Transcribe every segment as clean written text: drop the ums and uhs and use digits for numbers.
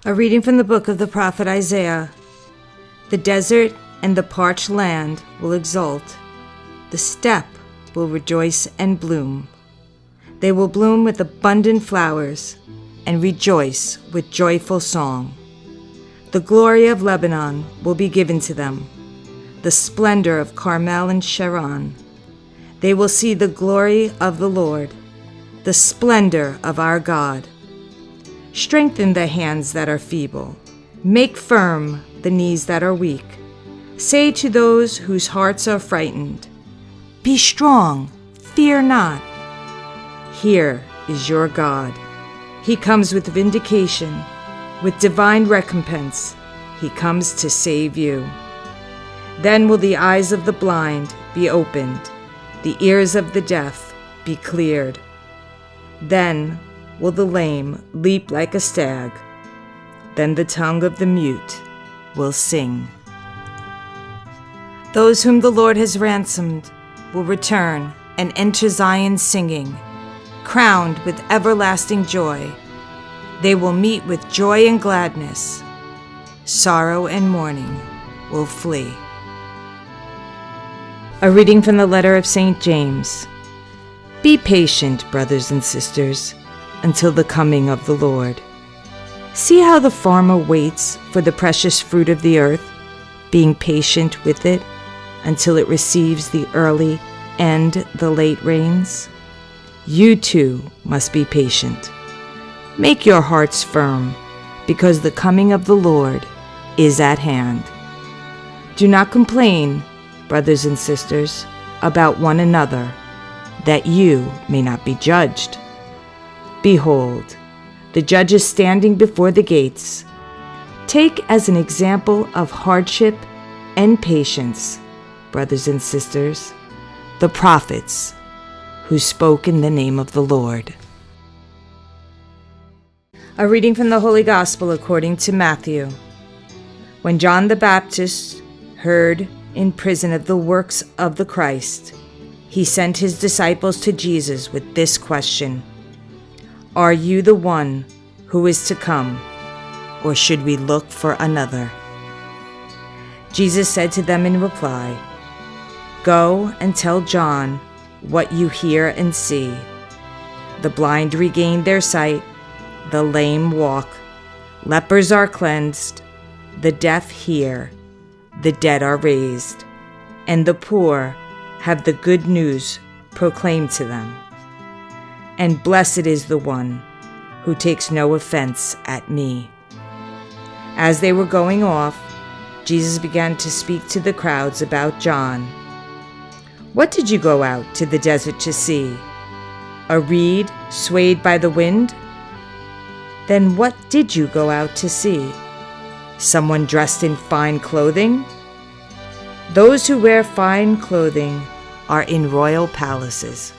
A reading from the book of the prophet Isaiah. The desert and the parched land will exult. The steppe will rejoice and bloom. They will bloom with abundant flowers and rejoice with joyful song. The glory of Lebanon will be given to them, the splendor of Carmel and Sharon. They will see the glory of the Lord, the splendor of our God. Strengthen the hands that are feeble. Make firm the knees that are weak. Say to those whose hearts are frightened, "Be strong, fear not." Here is your God. He comes with vindication, with divine recompense. He comes to save you. Then will the eyes of the blind be opened, the ears of the deaf be cleared. Then will the lame leap like a stag. Then the tongue of the mute will sing. Those whom the Lord has ransomed will return and enter Zion singing, crowned with everlasting joy. They will meet with joy and gladness. Sorrow and mourning will flee. A reading from the letter of St. James. Be patient, brothers and sisters, until the coming of the Lord. See how the farmer waits for the precious fruit of the earth, being patient with it until it receives the early and the late rains. You too must be patient. Make your hearts firm, because the coming of the Lord is at hand. Do not complain, brothers and sisters, about one another, that you may not be judged. Behold, the judge is standing before the gates. Take as an example of hardship and patience, brothers and sisters, the prophets who spoke in the name of the Lord. A reading from the Holy Gospel according to Matthew. When John the Baptist heard in prison of the works of the Christ, he sent his disciples to Jesus with this question: Are you the one who is to come, or should we look for another? Jesus said to them in reply, Go and tell John what you hear and see. The blind regain their sight, the lame walk, lepers are cleansed, the deaf hear, the dead are raised, and the poor have the good news proclaimed to them. And blessed is the one who takes no offense at me. As they were going off, Jesus began to speak to the crowds about John. What did you go out to the desert to see? A reed swayed by the wind? Then what did you go out to see? Someone dressed in fine clothing? Those who wear fine clothing are in royal palaces.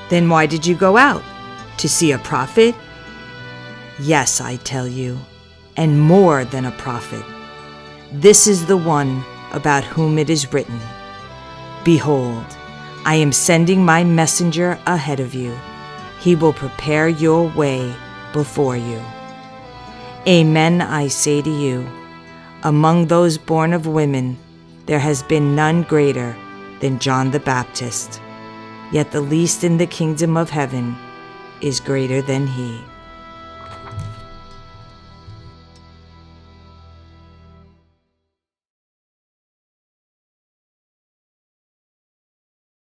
Then why did you go out? To see a prophet? Yes, I tell you, and more than a prophet. This is the one about whom it is written, Behold, I am sending my messenger ahead of you. He will prepare your way before you. Amen, I say to you, among those born of women, there has been none greater than John the Baptist. Yet the least in the kingdom of heaven is greater than he.